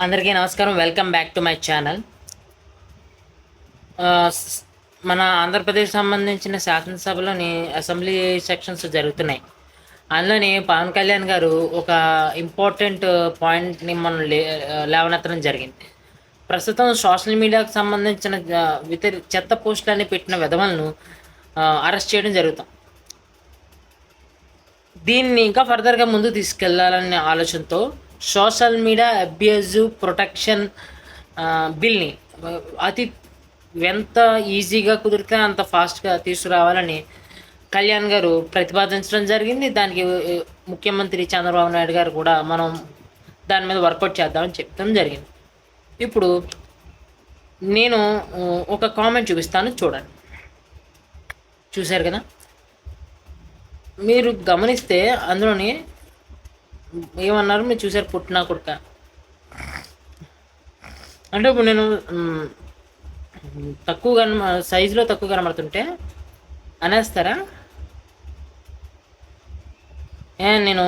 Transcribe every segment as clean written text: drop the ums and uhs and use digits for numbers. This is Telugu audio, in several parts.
అందరికీ నమస్కారం. Welcome back to my channel. మన ఆంధ్రప్రదేశ్ సంబంధించిన శాసనసభలోని అసెంబ్లీ సెక్షన్స్ జరుగుతున్నాయి. అందులోని పవన్ కళ్యాణ్ గారు ఒక ఇంపార్టెంట్ పాయింట్ని మనం లేవనెత్తడం జరిగింది. ప్రస్తుతం సోషల్ మీడియాకు సంబంధించిన చెత్త పోస్టులన్నీ పెట్టిన విధవలను అరెస్ట్ చేయడం జరుగుతాం. దీన్ని ఇంకా ఫర్దర్గా ముందు తీసుకెళ్లాలనే ఆలోచనతో సోషల్ మీడియా అబ్యూజివ్ ప్రొటెక్షన్ బిల్ని ఎంత ఈజీగా కుదిరితే అంత ఫాస్ట్గా తీసుకురావాలని కళ్యాణ్ గారు ప్రతిపాదించడం జరిగింది. దానికి ముఖ్యమంత్రి చంద్రబాబు నాయుడు గారు కూడా మనం దాని మీద వర్కౌట్ చేద్దామని చెప్పడం జరిగింది. ఇప్పుడు నేను ఒక కామెంట్ చూపిస్తాను, చూడండి. చూశారు కదా, మీరు గమనిస్తే అందులోని ఏమన్నారు మీరు చూసారు, పుట్టినా కొడుక అంటే ఇప్పుడు నేను సైజులో తక్కువ కనబడుతుంటే అనేస్తారా? నేను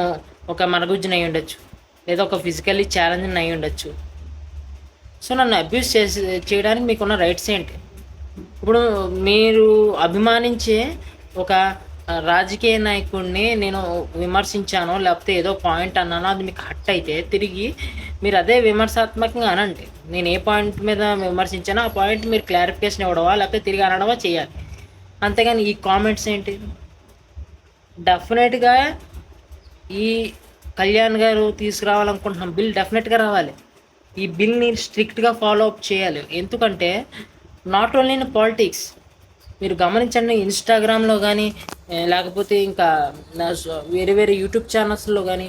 ఒక మరగుజ్జుని అయి ఉండొచ్చు, లేదా ఒక ఫిజికల్లీ ఛాలెంజ్ని అయి ఉండొచ్చు. సో నన్ను అబ్యూస్ చేయడానికి మీకున్న రైట్స్ ఏంటి? ఇప్పుడు మీరు అభిమానించే ఒక రాజకీయ నాయకుడిని నేను విమర్శించానో లేకపోతే ఏదో పాయింట్ అన్నానో అది మీకు హట్ అయితే తిరిగి మీరు అదే విమర్శాత్మకంగా అనండి. నేను ఏ పాయింట్ మీద విమర్శించానో ఆ పాయింట్ మీరు క్లారిఫికేషన్ ఇవ్వడమా లేకపోతే తిరిగి అనడమా చేయాలి. అంతేగాని ఈ కామెంట్స్ ఏంటి? డెఫినెట్గా ఈ కళ్యాణ్ గారు తీసుకురావాలనుకుంటున్నాం బిల్ డెఫినెట్గా రావాలి. ఈ బిల్ని స్ట్రిక్ట్గా ఫాలో అప్ చేయాలి. ఎందుకంటే నాట్ ఓన్లీ ఇన్ పాలిటిక్స్, మీరు గమనించండి, ఇన్స్టాగ్రామ్లో కానీ లేకపోతే ఇంకా వేరే వేరే యూట్యూబ్ ఛానల్స్లో కానీ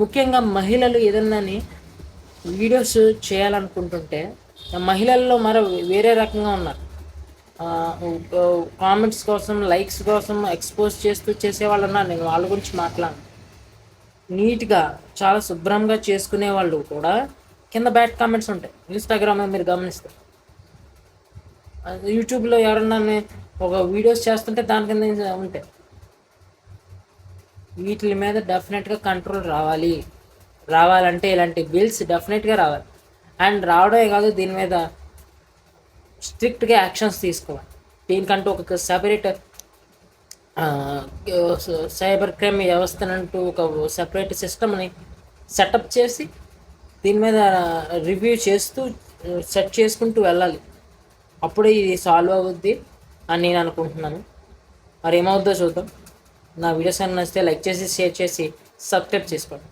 ముఖ్యంగా మహిళలు ఏదన్నా వీడియోస్ చేయాలనుకుంటుంటే మహిళల్లో మరో వేరే రకంగా ఉన్నారు. కామెంట్స్ కోసం, లైక్స్ కోసం ఎక్స్పోజ్ చేస్తూ చేసేవాళ్ళు ఉన్నారు. నేను వాళ్ళ గురించి మాట్లాడను. నీట్గా చాలా శుభ్రంగా చేసుకునే వాళ్ళు కూడా కింద బ్యాడ్ కామెంట్స్ ఉంటాయి. ఇన్స్టాగ్రామ్ మీరు గమనిస్తే, యూట్యూబ్లో ఎవరన్నా ఒక వీడియోస్ చేస్తుంటే దాని కింద ఉంటాయి. వీటి మీద డెఫినెట్గా కంట్రోల్ రావాలంటే ఇలాంటి బిల్స్ డెఫినెట్గా రావాలి. అండ్ రావడమే కాదు, దీని మీద స్ట్రిక్ట్గా యాక్షన్స్ తీసుకోవాలి. దీనికంటూ ఒక సెపరేట్ సైబర్ క్రైమ్ వ్యవస్థనంటూ ఒక సెపరేట్ సిస్టమ్ని సెటప్ చేసి దీని మీద రివ్యూ చేస్తూ సెట్ చేసుకుంటూ వెళ్ళాలి. అప్పుడే ఇది సాల్వ్ అవుద్ది అని నేను అనుకుంటున్నాను. మరి ఏమవుద్దో చూద్దాం. నా వీడియోస్ అన్నీ నచ్చితే లైక్ చేసి, షేర్ చేసి, సబ్స్క్రైబ్ చేసుకోండి.